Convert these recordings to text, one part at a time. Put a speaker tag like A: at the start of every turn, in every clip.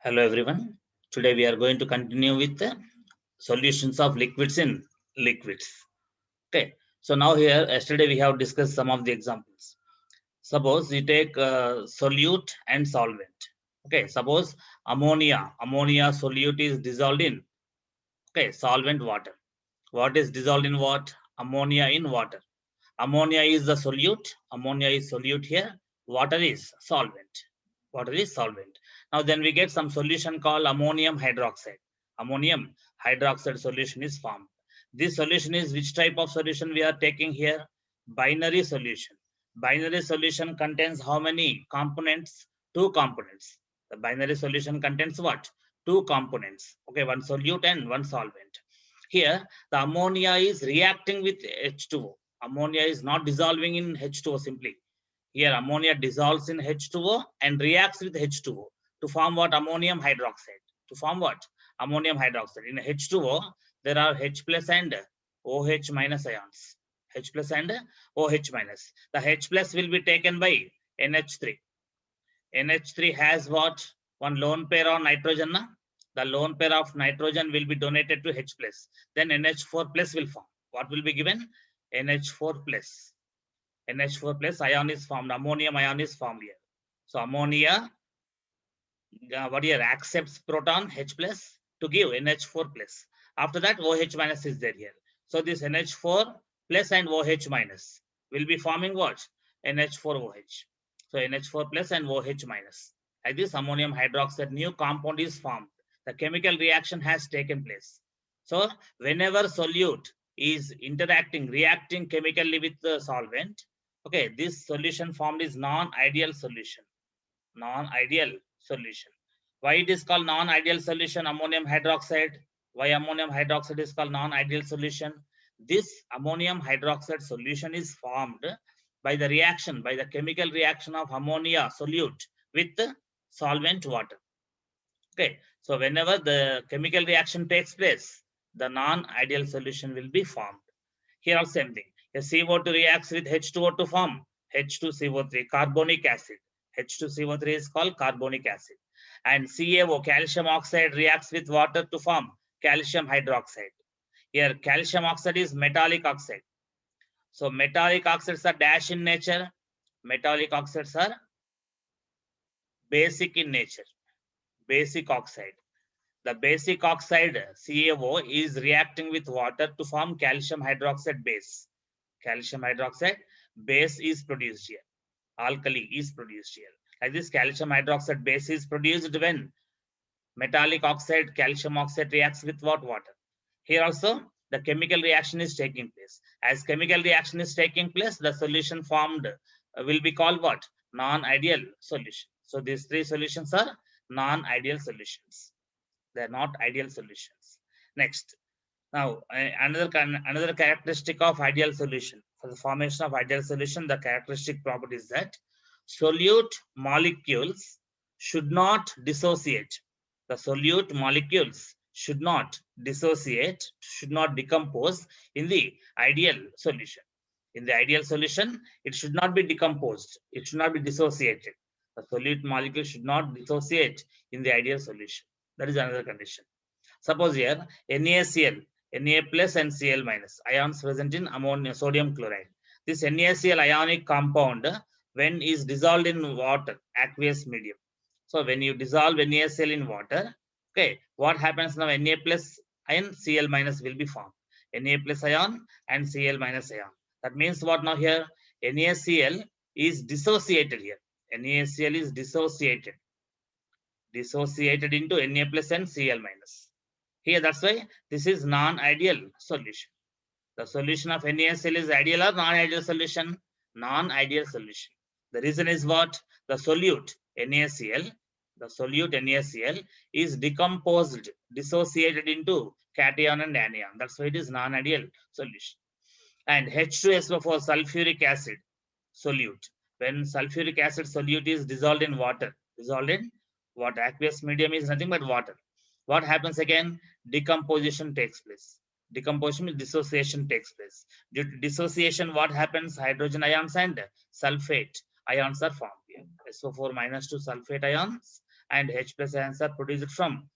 A: Hello everyone. Today we are going to continue with the solutions of liquids in liquids. Okay. So now here, yesterday we have discussed some of the examples. Suppose you take solute and solvent. Okay. Suppose ammonia solute is dissolved in solvent water. What is dissolved in what? Ammonia in water. Ammonia is the solute. Ammonia is solute here. Water is solvent. Water is solvent. Now then we get some solution called ammonium hydroxide. Ammonium hydroxide solution is formed. This solution is which type of solution we are taking here? Binary solution. Binary solution contains how many components? Two components. The binary solution contains what? Two components. Okay, one solute and one solvent. Here, the ammonia is reacting with H2O. Ammonia is not dissolving in H2O simply. Here, ammonia dissolves in H2O and reacts with H2O to form what? Ammonium hydroxide. To form what? Ammonium hydroxide. In H2O, there are H plus and OH minus ions. H plus and OH minus. The H plus will be taken by NH3. NH3 has what? One lone pair of nitrogen. The lone pair of nitrogen will be donated to H plus. Then NH4 plus will form. What will be given? NH4 plus. NH4 plus ion is formed. Ammonium ion is formed here. So ammonia, what here, accepts proton H plus to give NH4 plus. After that, OH minus is there here. So this NH4 plus and OH minus will be forming what? NH4OH. So NH4 plus and OH minus. Like this, ammonium hydroxide new compound is formed. The chemical reaction has taken place. So whenever solute is interacting, reacting chemically with the solvent, okay, this solution formed is non-ideal solution. Non-ideal solution. Why it is called non-ideal solution? Ammonium hydroxide. Why ammonium hydroxide is called non-ideal solution? This ammonium hydroxide solution is formed by the reaction, by the chemical reaction of ammonia solute with solvent water. Okay, so whenever the chemical reaction takes place, the non-ideal solution will be formed. Here also same thing. A CO2 reacts with H2O to form H2CO3, carbonic acid. H2CO3 is called carbonic acid. And CaO, calcium oxide, reacts with water to form calcium hydroxide. Here, calcium oxide is metallic oxide. So metallic oxides are dash in nature. Metallic oxides are basic in nature. Basic oxide. The basic oxide CaO is reacting with water to form calcium hydroxide base. Calcium hydroxide base is produced here. Alkali is produced here. Like this, calcium hydroxide base is produced when metallic oxide, calcium oxide reacts with what? Water. Here also, the chemical reaction is taking place. As chemical reaction is taking place, the solution formed will be called what? Non-ideal solution. So these three solutions are non-ideal solutions. They are not ideal solutions. Next, now another characteristic of ideal solution. For the formation of ideal solution, the characteristic property is that solute molecules should not dissociate. The solute molecules should not dissociate, should not decompose in the ideal solution. In the ideal solution, it should not be decomposed. It should not be dissociated. The solute molecule should not dissociate in the ideal solution. That is another condition. Suppose here NaCl, Na plus and Cl minus ions present in ammonia, sodium chloride. This NaCl ionic compound, when is dissolved in water, aqueous medium. So when you dissolve NaCl in water, okay, what happens now? Na plus ion, Cl minus will be formed. Na plus ion and Cl minus ion. That means what now here? NaCl is dissociated here. NaCl is dissociated into Na plus and Cl minus. Here, that's why this is non-ideal solution. The solution of NaCl is ideal or non-ideal solution? Non-ideal solution. The reason is what? The solute NaCl, is decomposed, dissociated into cation and anion. That's why it is non-ideal solution. And H2SO4 sulfuric acid solute. When sulfuric acid solute is dissolved in water, aqueous medium is nothing but water. What happens again? Decomposition takes place. Decomposition means dissociation takes place. Due to dissociation, what happens? Hydrogen ions and sulfate ions are formed here. SO4 minus 2 sulfate ions and H plus ions are produced from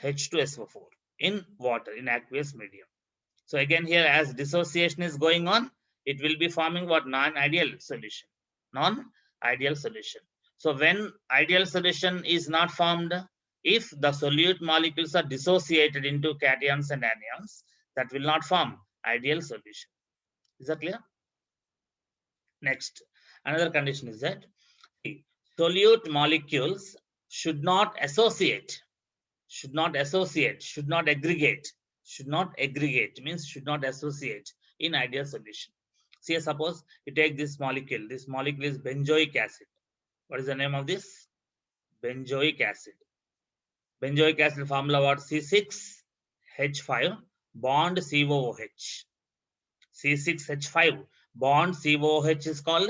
A: H2SO4 in water, in aqueous medium. So again here, as dissociation is going on, it will be forming what? Non-ideal solution. Non-ideal solution. So when ideal solution is not formed, if the solute molecules are dissociated into cations and anions, that will not form ideal solution. Is that clear? Next, another condition is that solute molecules should not associate, should not aggregate, means should not associate in ideal solution. See, suppose you take this molecule is benzoic acid. What is the name of this? Benzoic acid. Benzoic acid formula what? C6H5 bond COOH. C6H5 bond COOH is called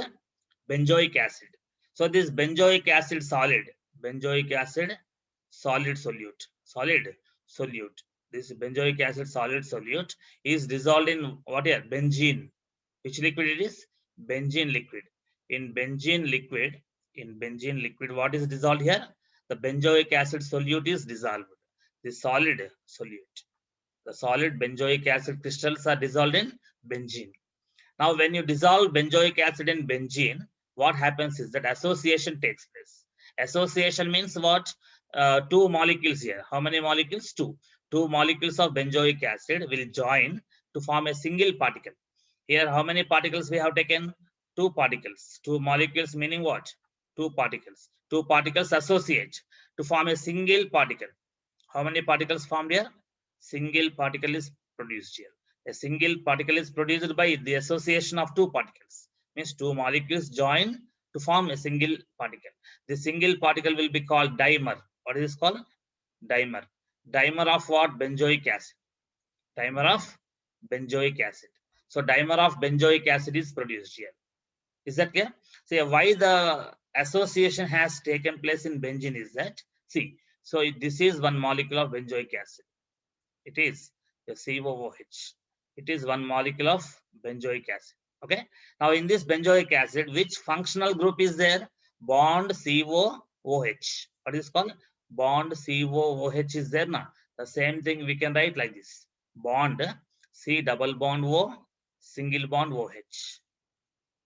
A: benzoic acid. So this benzoic acid solid solute. This benzoic acid solid solute is dissolved in what here? Benzene. Which liquid it is? Benzene liquid. In benzene liquid, what is dissolved here? The benzoic acid solute is dissolved. The solid solute. The solid benzoic acid crystals are dissolved in benzene. Now, when you dissolve benzoic acid in benzene, what happens is that association takes place. Association means what? Two molecules here. How many molecules? Two. Two molecules of benzoic acid will join to form a single particle. Here, how many particles we have taken? Two particles. Two molecules meaning what? Two particles. Two particles associate to form a single particle. How many particles formed here? Single particle is produced here. A single particle is produced by the association of two particles. Means two molecules join to form a single particle. The single particle will be called dimer. What is this called? Dimer. Dimer of what? Benzoic acid. Dimer of benzoic acid. So dimer of benzoic acid is produced here. Is that clear? See, why the association has taken place in benzene is that, see, so this is one molecule of benzoic acid. It is a COOH. It is one molecule of benzoic acid. Okay. Now in this benzoic acid, which functional group is there? Bond COOH. What is called? Bond COOH is there now. The same thing we can write like this. Bond C double bond O, single bond OH.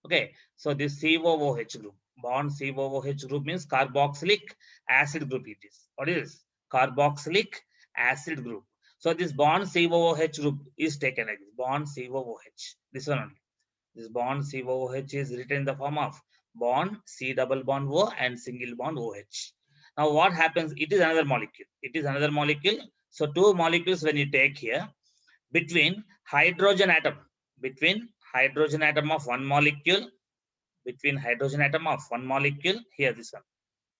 A: Okay. So this COOH group, bond COOH group means carboxylic acid group it is. What is carboxylic acid group? So this bond COOH group is taken like this. Bond COOH. This one only. This bond COOH is written in the form of bond C double bond O and single bond OH. Now what happens? It is another molecule. It is another molecule. So two molecules when you take here, between hydrogen atom of one molecule, here this one,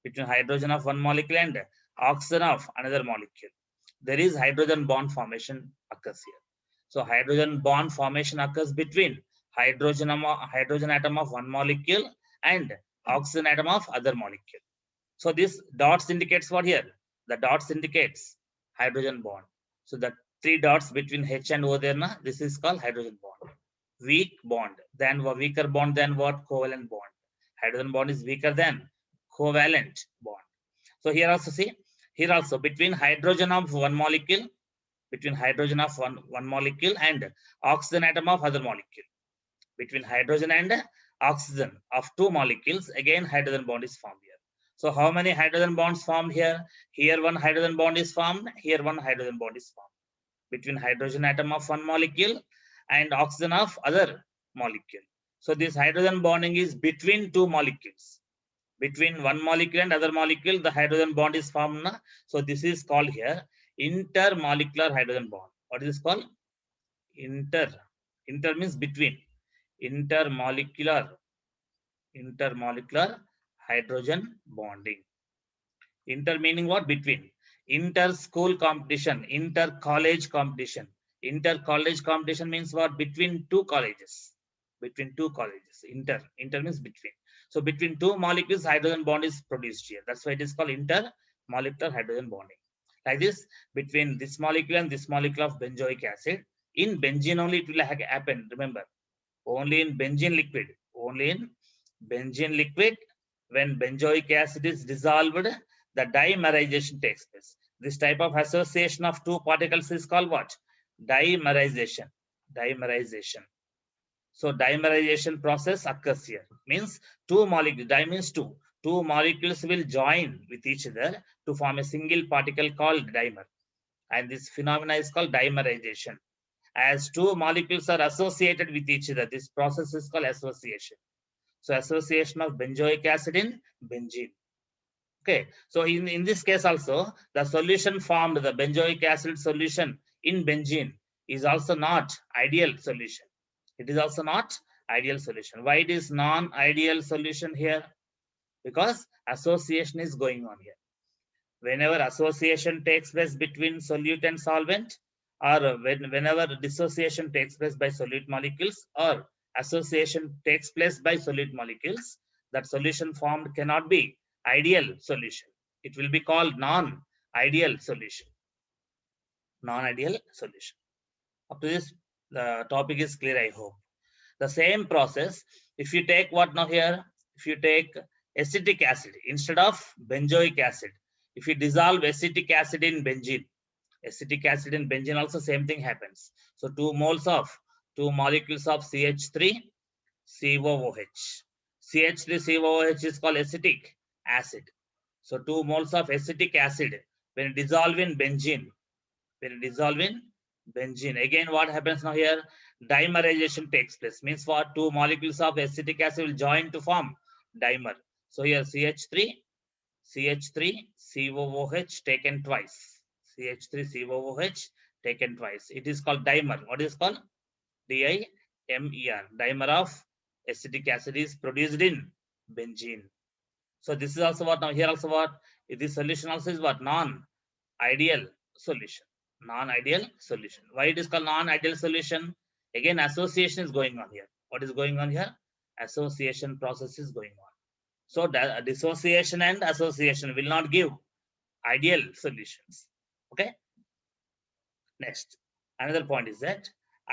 A: between hydrogen of one molecule and oxygen of another molecule, there is hydrogen bond formation occurs here. So hydrogen bond formation occurs between hydrogen atom of one molecule and oxygen atom of other molecule. So this dots indicates what here? The dots indicates hydrogen bond. So the three dots between H and O there, this is called hydrogen bond. Weaker bond than what? Covalent bond. Hydrogen bond is weaker than covalent bond. So here also see, here also between hydrogen of one molecule, and oxygen atom of other molecule. Between hydrogen and oxygen of two molecules, again hydrogen bond is formed here. So how many hydrogen bonds formed here? Here one hydrogen bond is formed, here one hydrogen bond is formed. Between hydrogen atom of one molecule and oxygen of other molecule. So this hydrogen bonding is between two molecules. Between one molecule and other molecule, the hydrogen bond is formed. So this is called here intermolecular hydrogen bond. What is this called? Inter means between. Intermolecular hydrogen bonding. Inter meaning what? Between. Inter-school competition, inter-college competition. Inter-college competition means what? Between two colleges. Inter means between. So between two molecules, hydrogen bond is produced here. That's why it is called intermolecular hydrogen bonding. Like this, between this molecule and this molecule of benzoic acid, in benzene only it will happen. Remember, only in benzene liquid. When benzoic acid is dissolved, the dimerization takes place. This type of association of two particles is called what? Dimerization. Dimerization. So dimerization process occurs here. Means two molecules, di means two. Two molecules will join with each other to form a single particle called dimer. And this phenomena is called dimerization. As two molecules are associated with each other, this process is called association. So association of benzoic acid in benzene. Okay, so in this case also, the solution formed, the benzoic acid solution in benzene is also not ideal solution. It is also not ideal solution. Why it is non-ideal solution here? Because association is going on here. Whenever association takes place between solute and solvent, or whenever dissociation takes place by solute molecules, or association takes place by solute molecules, that solution formed cannot be ideal solution. It will be called non-ideal solution. Non-ideal solution. Up to this, the topic is clear, I hope. The same process, if you take what now here, if you take acetic acid instead of benzoic acid, if you dissolve acetic acid in benzene, acetic acid in benzene also same thing happens. So 2 molecules of CH3 COOH. CH3 COOH is called acetic acid. So 2 moles of acetic acid when dissolved in benzene, again what happens now here? Dimerization takes place. Means what? 2 molecules of acetic acid will join to form dimer. So here CH3 COOH taken twice. CH3 COOH taken twice. It is called dimer. What is called? DIMER. Dimer of acetic acid is produced in benzene. So this is also what now here also what? This solution also is what? Non-ideal solution. Non-ideal solution. Why it is called non-ideal solution? Again, association is going on here. What is going on here? Association process is going on. So dissociation and association will not give ideal solutions. Okay. Next, another point is that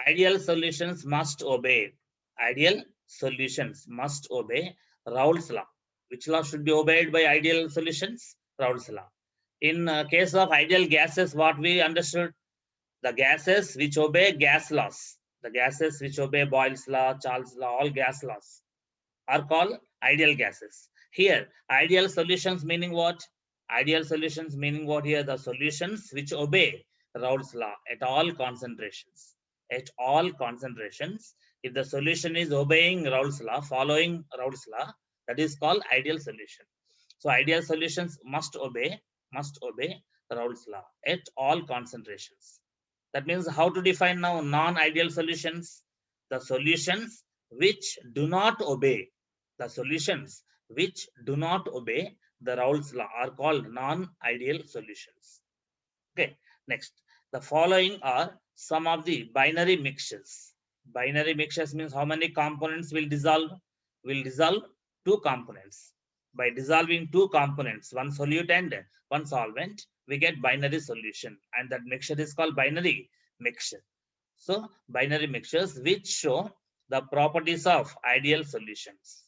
A: ideal solutions must obey. Ideal solutions must obey Raoult's law. Which law should be obeyed by ideal solutions? Raoult's law. In case of ideal gases, what we understood? The gases which obey gas laws, the gases which obey Boyle's law, Charles' law, all gas laws are called ideal gases. Here, ideal solutions meaning what? Ideal solutions meaning what here? The solutions which obey Raoult's law at all concentrations. At all concentrations, if the solution is obeying Raoult's law, following Raoult's law, that is called ideal solution. So ideal solutions must obey Raoult's law at all concentrations. That means how to define now non-ideal solutions? The solutions which do not obey, the solutions which do not obey the Raoult's law are called non-ideal solutions. Okay, next, the following are some of the binary mixtures. Binary mixtures means how many components will dissolve? Will dissolve 2 components. By dissolving 2 components, one solute and one solvent, we get binary solution, and that mixture is called binary mixture. So binary mixtures which show the properties of ideal solutions.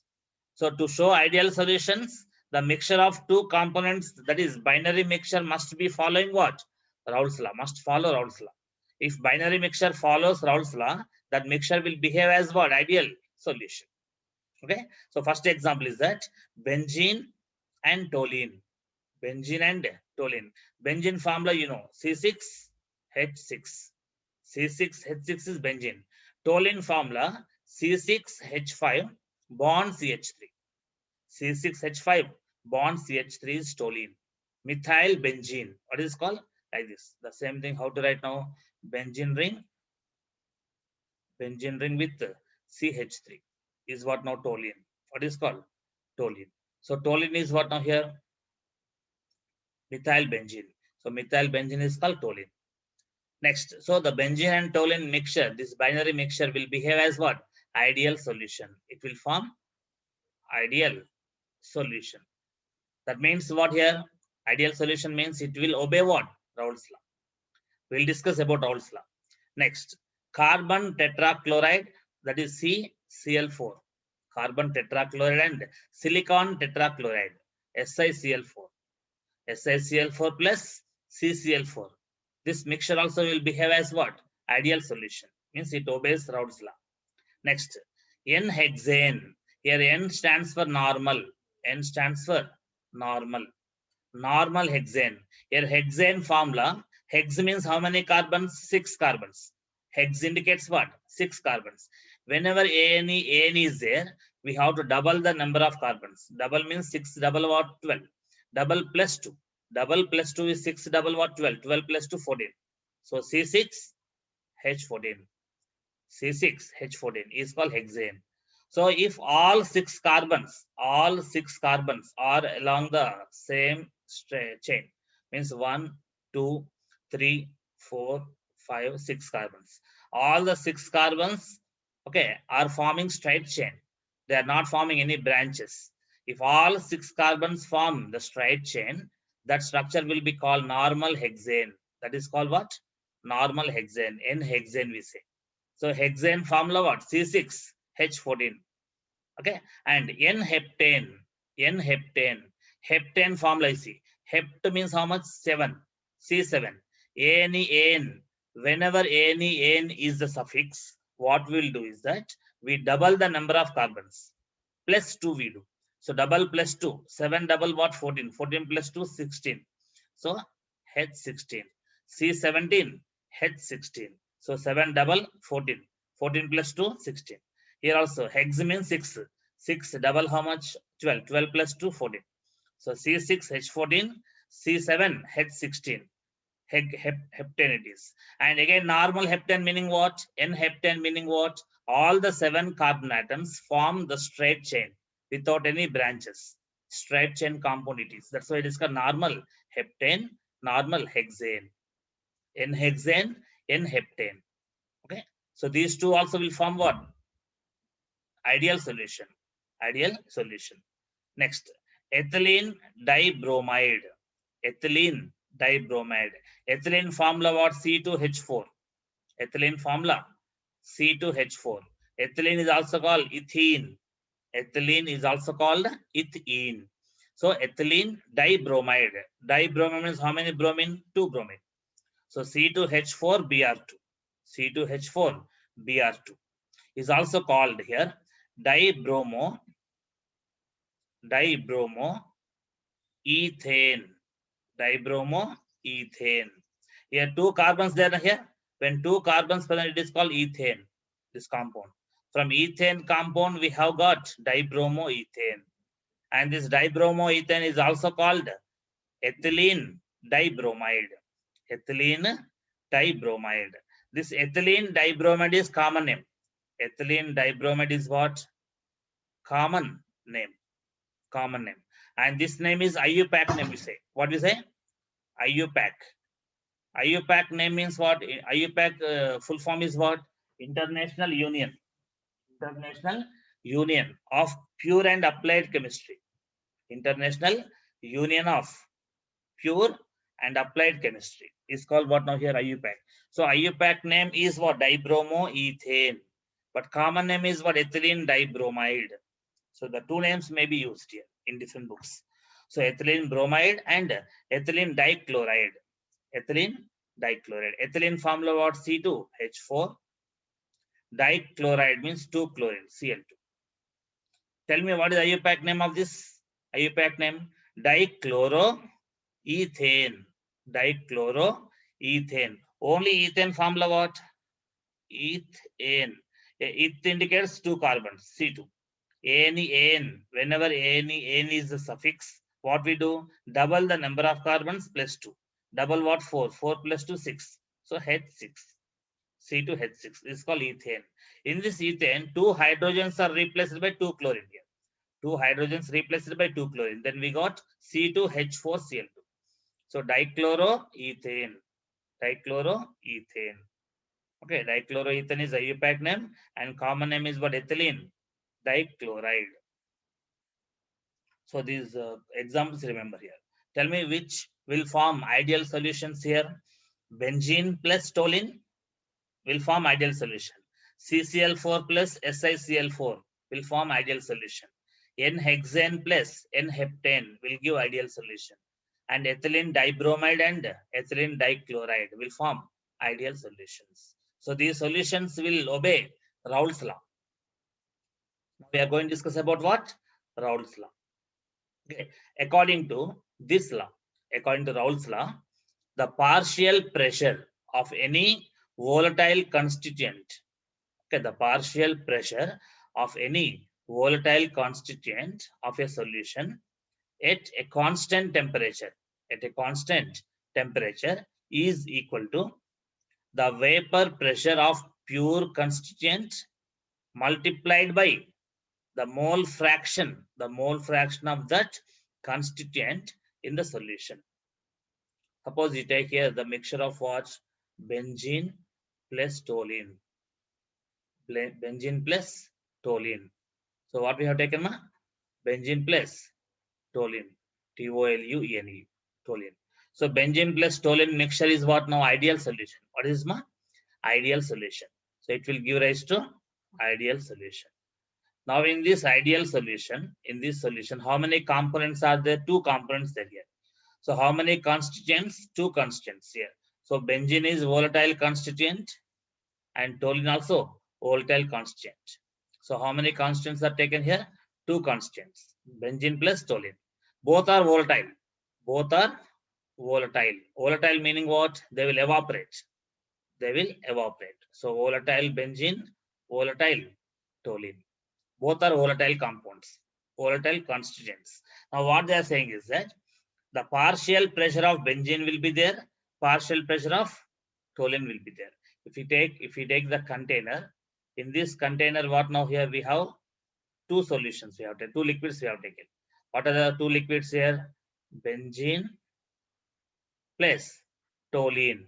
A: So to show ideal solutions, the mixture of 2 components, that is binary mixture, must be following what? Raoult's law, must follow Raoult's law. If binary mixture follows Raoult's law, that mixture will behave as what? Ideal solution. Okay. So first example is that benzene and toluene. Benzene and toluene. Benzene formula you know, C6H6. C6H6 is benzene. Toluene formula C6H5 bond CH3. C6H5 bond CH3 is toluene. Methyl benzene. What is called? Like this. The same thing. How to write now? Benzene ring with CH3 is what now? Toluene. What is called? Toluene. So toluene is what now here? Methyl benzene. So methyl benzene is called toluene. Next, so the benzene and toluene mixture, this binary mixture will behave as what? Ideal solution. It will form ideal solution. That means what here? Ideal solution means it will obey what? Raoult's law. We'll discuss about Raoult's law. Next, carbon tetrachloride, that is CCl4. Carbon tetrachloride and silicon tetrachloride, SiCl4. SiCl4 plus CCl4. This mixture also will behave as what? Ideal solution. Means it obeys Raoult's law. Next, N-hexane. Here N stands for normal. N stands for normal. Normal hexane. Here hexane formula. Hex means how many carbons? 6 carbons. Hex indicates what? 6 carbons. Whenever AN is there, we have to double the number of carbons. Double means 6, double what? 12. Double plus 2. Double plus 2 is 6, double what? 12. 12 plus 2, 14. So C6H14. C6H14 is called hexane. So if all 6 carbons are along the same chain, means 1, 2, 3, 4, 5, 6 carbons. All the 6 carbons, okay, are forming straight chain. They are not forming any branches. If all 6 carbons form the straight chain, that structure will be called normal hexane. That is called what? Normal hexane. N-hexane we say. So hexane formula what? C6H14. Okay, and N-heptane. Heptane formula is C. Hept means how much? 7. C7. An. Whenever An is the suffix, what we'll do is that we double the number of carbons. Plus 2 we do. So double plus 2. 7 double what? 14. 14 plus 2, 16. So H16. C17, H16. So 7 double 14. 14 plus 2, 16. Here also hex means 6. 6 double how much? 12. 12 plus 2, 14. So C6H14, C7H16. Heptane it is. And again normal heptane meaning what? N-heptane meaning what? All the 7 carbon atoms form the straight chain without any branches. Straight chain compound it is. That's why it is called normal heptane, normal hexane. N-hexane, N-heptane. Okay. So these two also will form what? Ideal solution. Ideal solution. Next, ethylene dibromide. Ethylene dibromide. Ethylene formula what? C2H4. Ethylene formula C2H4. Ethylene is also called ethene. Ethylene is also called ethene. So ethylene dibromide. Dibromide means how many bromine? 2 bromine. So C2H4Br2. C2H4Br2 is also called here dibromo ethane. Dibromo ethane. Here 2 carbons there here. When 2 carbons present, it is called ethane. This compound. From ethane compound, we have got dibromo ethane. And this dibromo ethane is also called ethylene dibromide. Ethylene dibromide. This ethylene dibromide is common name. Ethylene dibromide is what? Common name. Common name. And this name is IUPAC name we say. What we say? IUPAC. IUPAC name means what? IUPAC full form is what? International Union. International Union of Pure and Applied Chemistry. International Union of Pure and Applied Chemistry is called what now here? IUPAC. So IUPAC name is what? Dibromo ethane. But common name is what? Ethylene dibromide. So the two names may be used here in different books. So ethylene bromide and ethylene dichloride. Ethylene dichloride. Ethylene formula what? C2H4. Dichloride means 2 chlorine, Cl2. Tell me what is IUPAC name of this? IUPAC name? Dichloroethane. Dichloroethane. Only ethane formula what? Ethane. It indicates 2 carbons, C2. An. Whenever An is the suffix, what we do? Double the number of carbons plus 2. Double what? 4. 4 plus 2, 6. So H6. C2H6 is called ethane. In this ethane, 2 hydrogens are replaced by 2 chlorine here. 2 hydrogens replaced by 2 chlorine. Then we got C2H4Cl2. So dichloroethane. Dichloroethane. Okay, dichloroethane is IUPAC name and common name is what? Ethylene dichloride. So these examples remember here. Tell me which will form ideal solutions here. Benzene plus toluene will form ideal solution. CCl4 plus SiCl4 will form ideal solution. N-hexane plus N-heptane will give ideal solution. and ethylene dibromide and ethylene dichloride will form ideal solutions. So these solutions will obey Raoult's law. Now we are going to discuss about what? Raoult's law. Okay. According to this law, according to Raoult's law, the partial pressure of any volatile constituent, okay, the partial pressure of any volatile constituent of a solution at a constant temperature, is equal to the vapor pressure of pure constituent multiplied by the mole fraction of that constituent in the solution. Suppose you take here the mixture of what? Benzene plus toluene. Benzene plus toluene. So what we have taken, ma? Benzene plus toluene. Toluene. Toluene. So benzene plus toluene mixture is what now? Ideal solution. What is, ma? Ideal solution. So it will give rise to ideal solution. Now in this ideal solution, how many components are there? Two components there here. So how many constituents? Two constituents here. So benzene is volatile constituent and toluene also volatile constituent. So how many constituents are taken here? Two constituents, benzene plus toluene. Both are volatile. Both are volatile. Volatile meaning what? They will evaporate. They will evaporate. So volatile benzene, volatile toluene. Both are volatile compounds, volatile constituents. Now what they are saying is that the partial pressure of benzene will be there, partial pressure of toluene will be there. If we take the container, in this container, what now here we have two solutions. We have two liquids we have taken. What are the two liquids here? Benzene plus toluene.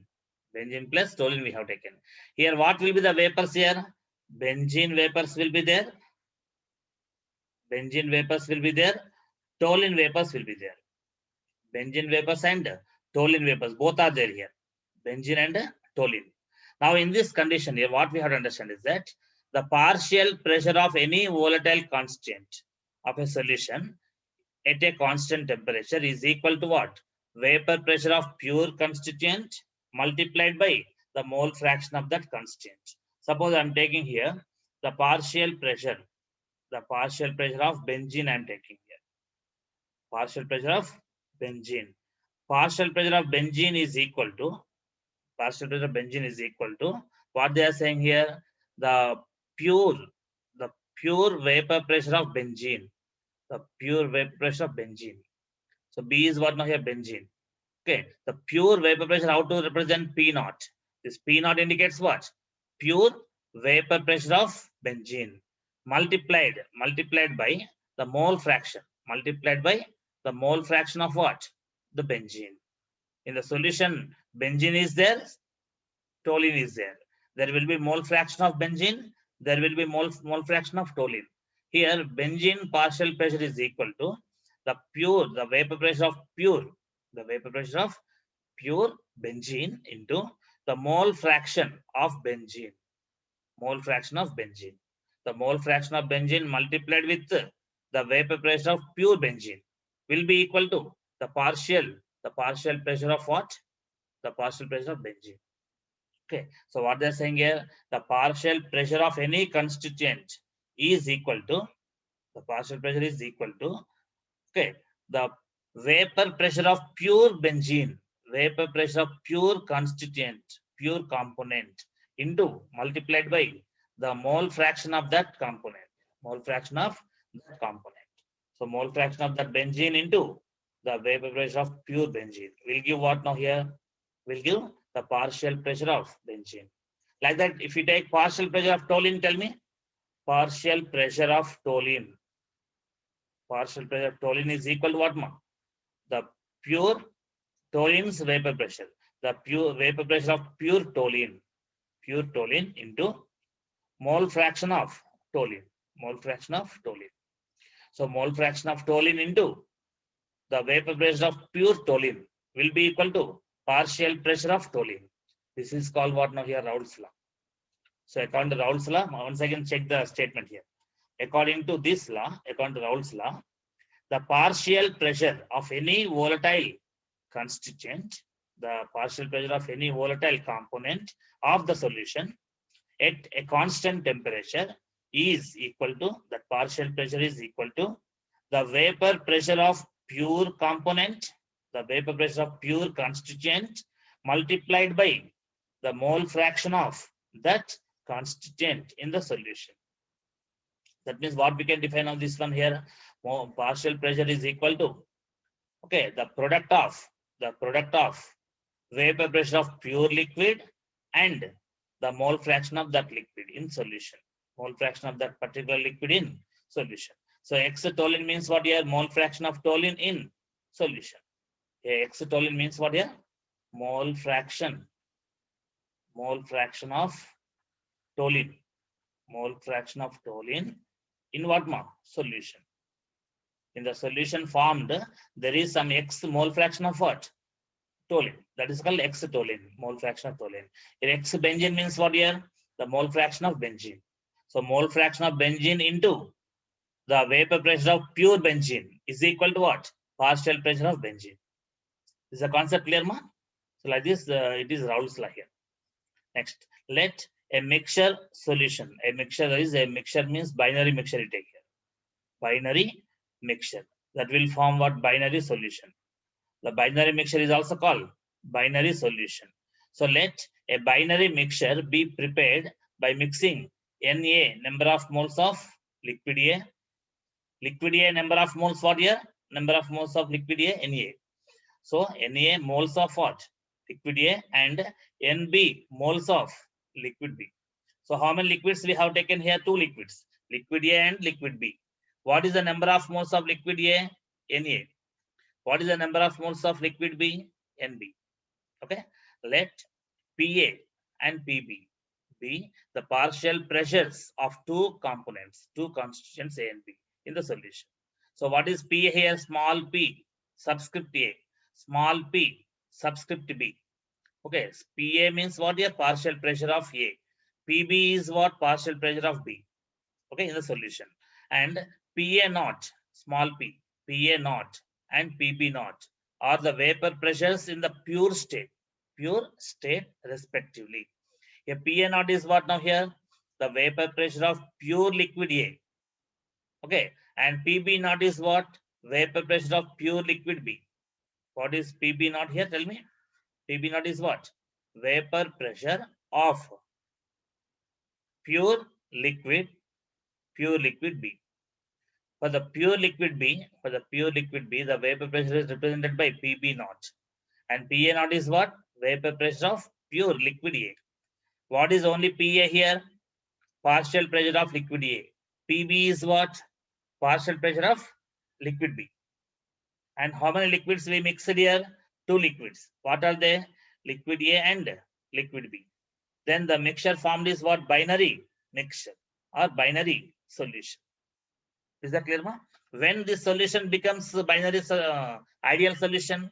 A: Benzene plus toluene we have taken. Here what will be the vapors here? Benzene vapors will be there. Benzene vapors will be there. Toluene vapors will be there. Benzene vapors and toluene vapors both are there here. Benzene and toluene. Now in this condition here, what we have to understand is that the partial pressure of any volatile constituent of a solution at a constant temperature is equal to what? Vapor pressure of pure constituent multiplied by the mole fraction of that constituent. Suppose I am taking here the partial pressure of benzene I am taking here. Partial pressure of benzene. Partial pressure of benzene is equal to what they are saying here, the pure vapor pressure of benzene. The pure vapor pressure of benzene. So B is what now here? Benzene. Okay. The pure vapor pressure, how to represent P naught? This P naught indicates what? Pure vapor pressure of benzene multiplied by the mole fraction. Multiplied by the mole fraction of what? The benzene. In the solution, benzene is there, toluene is there. There will be mole fraction of benzene, there will be mole fraction of toluene. Here, benzene partial pressure is equal to the vapor pressure of pure benzene into the mole fraction of benzene. Mole fraction of benzene. The mole fraction of benzene multiplied with the vapor pressure of pure benzene will be equal to the partial pressure of what? The partial pressure of benzene. Okay. So what they're saying here, the partial pressure of any constituent is equal to okay, the vapor pressure of pure benzene, vapor pressure of pure constituent, pure component into multiplied by the mole fraction of that component. Mole fraction of that component. So mole fraction of that benzene into the vapor pressure of pure benzene will give what now here? Will give the partial pressure of benzene. Like that, if you take partial pressure of toluene, tell me. Partial pressure of toluene. Partial pressure of toluene is equal to what, ma? The pure toluene's vapor pressure. The pure vapor pressure of pure toluene into mole fraction of toluene. Mole fraction of toluene. So mole fraction of toluene into the vapor pressure of pure toluene will be equal to partial pressure of toluene. This is called what now here? Raoult's law. So according to Raoult's law, once again check the statement here. According to this law, according to Raoult's law, the partial pressure of any volatile constituent, the partial pressure of any volatile component of the solution at a constant temperature is equal to, that partial pressure is equal to the vapor pressure of pure component, the vapor pressure of pure constituent multiplied by the mole fraction of that constituent in the solution. That means what we can define on this one here, partial pressure is equal to, okay, the product of vapor pressure of pure liquid and the mole fraction of that liquid in solution, mole fraction of that particular liquid in solution. So X toluene means what here? Mole fraction of toluene in solution. X toluene means what here? Mole fraction of toluene, mole fraction of toluene in what form? Solution. In the solution formed, there is some X mole fraction of what? Toluene. That is called X toluene, mole fraction of toluene. X benzene means what here? The mole fraction of benzene. So mole fraction of benzene into the vapor pressure of pure benzene is equal to what? Partial pressure of benzene. Is the concept clear, ma? So like this, it is Raoult's law here. Next, let a mixture solution. A mixture means binary mixture you take here. Binary mixture. That will form what? Binary solution. The binary mixture is also called binary solution. So let a binary mixture be prepared by mixing Na, number of moles of liquid A. Liquid A, number of moles what here? Number of moles of liquid A, Na. So Na moles of what? Liquid A, and Nb moles of liquid B. So how many liquids we have taken here? Two liquids, liquid A and liquid B. What is the number of moles of liquid A? Na. What is the number of moles of liquid B? Nb. Okay. Let Pa and Pb be the partial pressures of two components, two constituents A and B in the solution. So what is P here? Small p subscript A, small p subscript B. Okay. Pa means what here? Partial pressure of A. Pb is what? Partial pressure of B. Okay, in the solution. And Pa naught, small p, Pa naught and Pb naught are the vapor pressures in the pure state respectively. A Pa naught is what now here? The vapor pressure of pure liquid A. Okay, and Pb naught is what? Vapor pressure of pure liquid B. What is Pb naught here? Tell me. Pb naught is what? Vapor pressure of pure liquid B. For the pure liquid B, the vapor pressure is represented by Pb naught. And Pa naught is what? Vapor pressure of pure liquid A. What is only Pa here? Partial pressure of liquid A. Pb is what? Partial pressure of liquid B. And how many liquids we mixed here? Two liquids. What are they? Liquid A and liquid B. Then the mixture formed is what? Binary mixture or binary solution. Is that clear, ma? When this solution becomes binary ideal solution,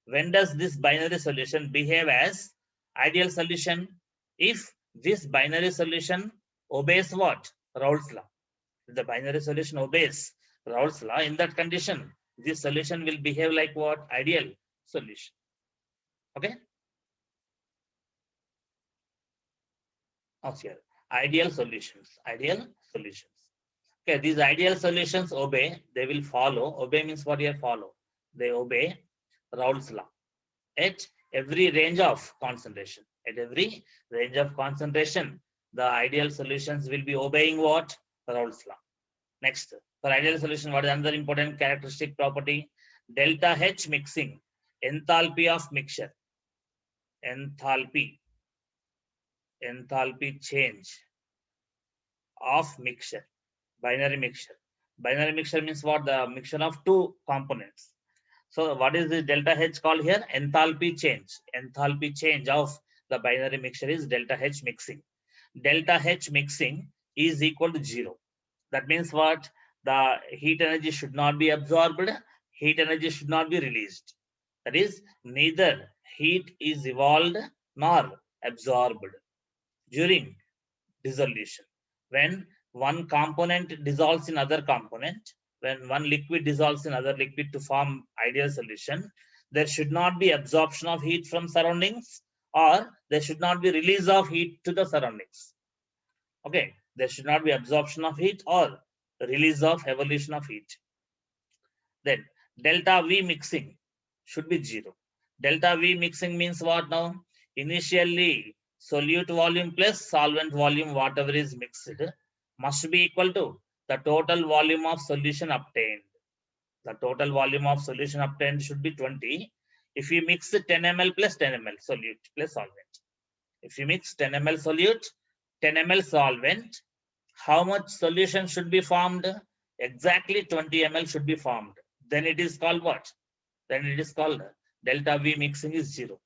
A: when does this binary solution behave as ideal solution? If this binary solution obeys what? Raoult's law. If the binary solution obeys Raoult's law, in that condition, this solution will behave like what? Ideal solution. Okay. Okay. Ideal solutions. Okay, these ideal solutions obey, they will follow. Obey means what here? Follow. They obey Raoult's law at every range of concentration. At every range of concentration, the ideal solutions will be obeying what? Raoult's law. Next, for ideal solution, what is another important characteristic property? Delta H mixing, enthalpy of mixture, enthalpy change of mixture. Binary mixture. Binary mixture means what? The mixture of two components. So what is this delta H called here? Enthalpy change. Enthalpy change of the binary mixture is delta H mixing. Delta H mixing is equal to 0. That means what? The heat energy should not be absorbed. Heat energy should not be released. That is, neither heat is evolved nor absorbed during dissolution. When one component dissolves in other component, when one liquid dissolves in other liquid to form ideal solution, there should not be absorption of heat from surroundings, or there should not be release of heat to the surroundings. Okay, there should not be absorption of heat or release of evolution of heat. Then delta V mixing should be 0. Delta V mixing means what now? Initially, solute volume plus solvent volume, whatever is mixed, must be equal to the total volume of solution obtained. The total volume of solution obtained should be 20. If you mix 10 ml plus 10 ml solute plus solvent. If you mix 10 ml solute, 10 ml solvent, how much solution should be formed? Exactly 20 ml should be formed. Then it is called what? Then it is called delta V mixing is 0.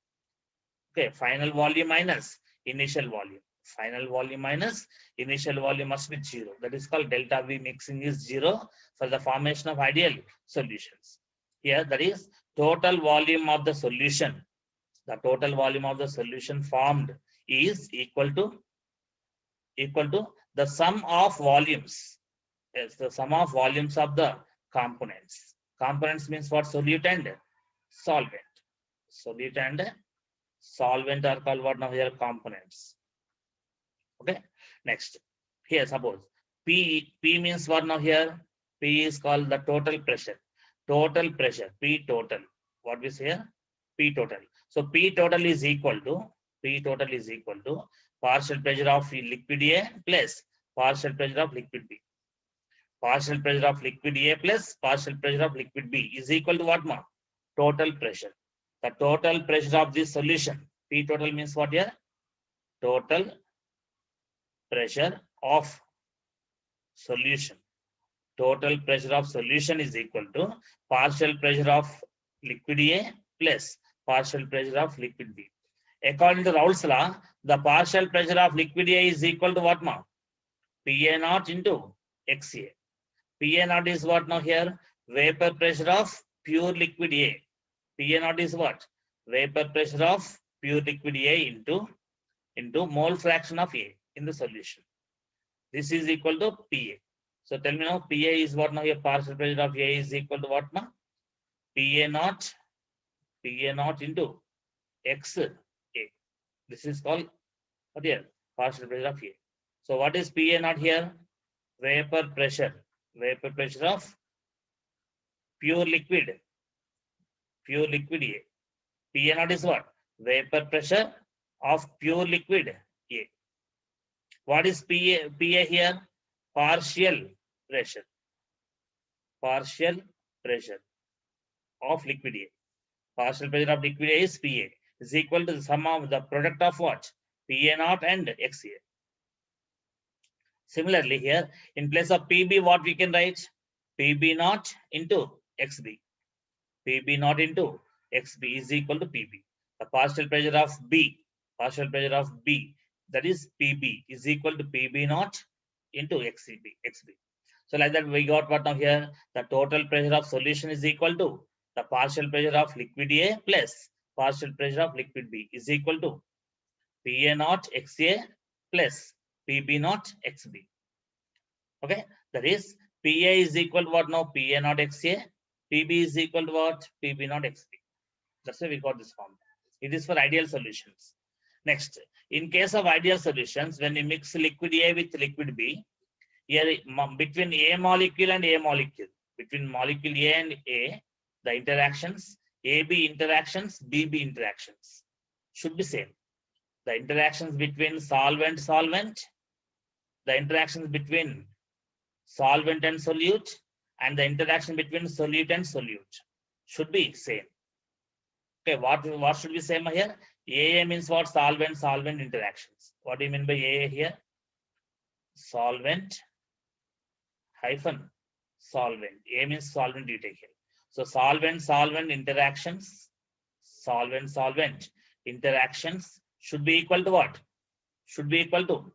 A: Okay, final volume minus initial volume. Final volume minus initial volume must be 0. That is called delta V mixing is 0 for the formation of ideal solutions. Here, that is total volume of the solution. The total volume of the solution formed is equal to the sum of volumes. Yes, the sum of volumes of the components. Components means what? Solute and solvent. Solute and solvent are called what now here? Components. Okay. Next, here suppose P means what now here? P is called the total pressure. Total pressure. P total. What we say here? P total. So P total is equal to partial pressure of liquid A plus partial pressure of liquid B. Partial pressure of liquid A plus partial pressure of liquid B is equal to what, ma? Total pressure. The total pressure of this solution. P total means what here? Total pressure of solution. Total pressure of solution is equal to partial pressure of liquid A plus partial pressure of liquid B. According to Raoult's law, the partial pressure of liquid A is equal to what, ma? PA naught into XA. PA naught is what now here? Vapor pressure of pure liquid A. PA naught is what? Vapor pressure of pure liquid A into mole fraction of A in the solution. This is equal to PA. So tell me now, PA is what now here? Partial pressure of A is equal to what, ma? PA naught into XA. This is called what here? Partial pressure of A. So what is PA naught here? Vapor pressure of pure liquid A. PA naught is what? Vapor pressure of pure liquid A. What is PA here? Partial pressure of liquid A. Partial pressure of liquid A is PA, is equal to the sum of the product of what? PA naught and XA. Similarly, here in place of PB, what we can write? PB naught into XB. PB naught into XB is equal to PB. The partial pressure of B, that is PB, is equal to PB naught into XB. So like that, we got what now here? The total pressure of solution is equal to the partial pressure of liquid A plus partial pressure of liquid B is equal to PA naught XA plus PB naught XB. Okay, that is PA is equal to what now? PA naught XA. PB is equal to what? PB naught XB. That's why we got this form. It is for ideal solutions. Next, in case of ideal solutions, when you mix liquid A with liquid B, here between A molecule and A molecule, between molecule A and A, the interactions, AB interactions, BB interactions should be same. The interactions between solvent, the interactions between solvent and solute, and the interaction between solute and solute should be same. Okay, what should be same here? AA means what? Solvent interactions. What do you mean by AA here? Solvent hyphen solvent. A means solvent you take here. So solvent interactions, solvent interactions should be equal to what? Should be equal to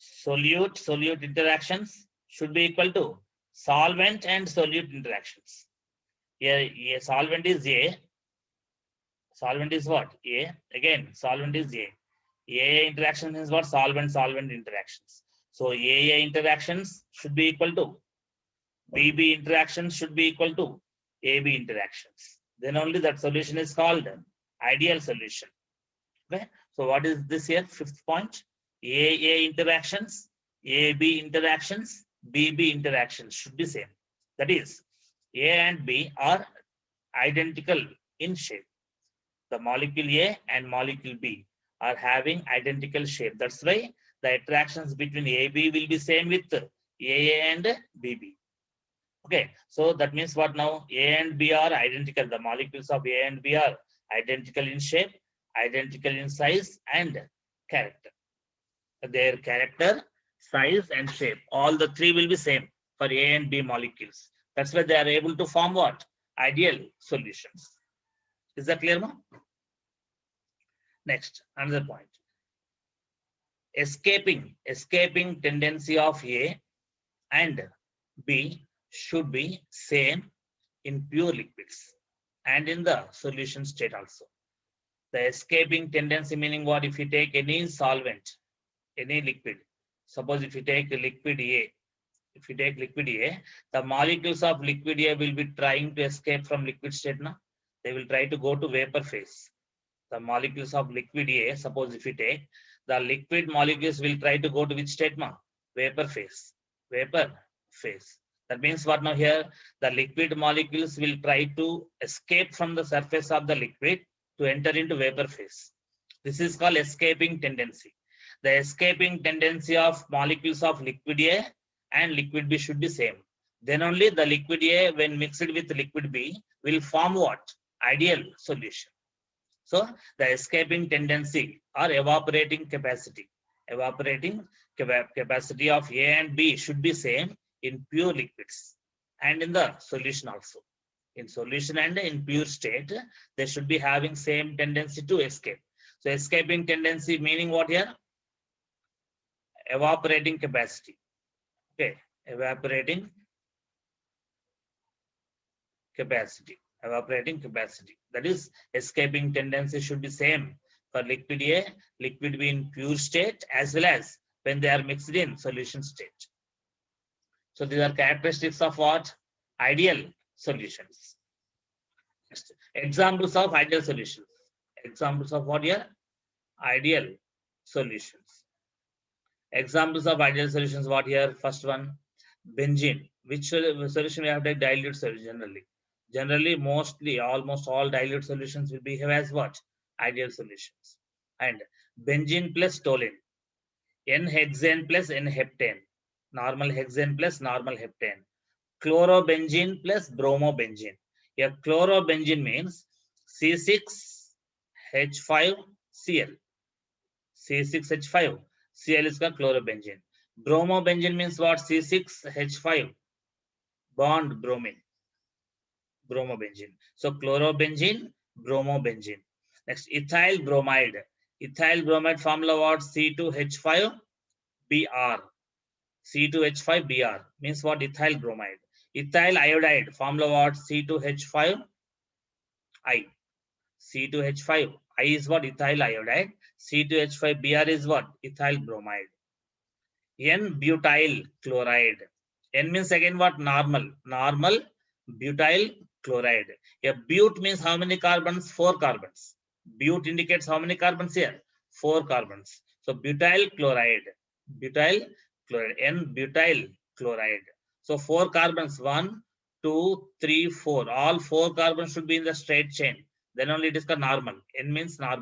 A: solute interactions should be equal to solvent and solute interactions. Here, solvent is A. Solvent is what? A. Again, solvent is A. AA interaction is what? Solvent interactions. So AA interactions should be equal to BB interactions should be equal to AB interactions. then only that solution is called ideal solution. Okay. So what is this here? Fifth point. AA interactions, AB interactions, BB interactions should be same. That is, A and B are identical in shape. The molecule A and molecule B are having identical shape. That's why the attractions between AB will be same with AA and BB. Okay, so that means what now? A and B are identical. The molecules of A and B are identical in shape, identical in size and character. Their character, size and shape, all the three will be same for A and B molecules. That's why they are able to form what? Ideal solutions. Is that clear now? Next, another point. Escaping tendency of A and B should be same in pure liquids and in the solution state also. The escaping tendency meaning what? If you take any solvent, any liquid, suppose if you take liquid A, the molecules of liquid A will be trying to escape from liquid state now. They will try to go to vapor phase. The molecules of liquid A, suppose if you take, the liquid molecules will try to go to which state now? Vapor phase. Vapor phase. That means what now here? The liquid molecules will try to escape from the surface of the liquid to enter into vapor phase. This is called escaping tendency. The escaping tendency of molecules of liquid A and liquid B should be same. Then only the liquid A, when mixed with liquid B, will form what? Ideal solution. So the escaping tendency or evaporating capacity of A and B should be same in pure liquids and in the solution also. In solution and in pure state, they should be having same tendency to escape. So escaping tendency meaning what here? Evaporating capacity. Okay, evaporating capacity. That is, escaping tendency should be same for liquid A, liquid B in pure state, as well as when they are mixed in solution state. So these are characteristics of what? Ideal solutions. Next, examples of ideal solutions. Examples of what here? Ideal solutions. Examples of ideal solutions, what here? First one, benzene. Which solution we have to dilute solution generally? Generally, mostly, almost all dilute solutions will behave as what? Ideal solutions. And benzene plus toluene, N-hexane plus N-heptane, normal hexane plus normal heptane, chlorobenzene plus bromobenzene. Here, chlorobenzene means C6H5Cl. C6H5Cl is called chlorobenzene. Bromobenzene means what? C6H5 bond bromine. Bromobenzene. So chlorobenzene, bromobenzene. Next, ethyl bromide. Ethyl bromide formula what? C2H5Br. C2H5Br means what? Ethyl bromide. Ethyl iodide formula what? C2H5I. C2H5I is what? Ethyl iodide. C2H5Br is what? Ethyl bromide. N-butyl chloride. N means again what? Normal butyl chloride. A but means how many carbons? 4 carbons. But indicates how many carbons here? 4 carbons. So butyl chloride, N-butyl chloride. So 4 carbons, 1, 2, 3, 4. All 4 carbons should be in the straight chain. Then only it is called normal. N means normal.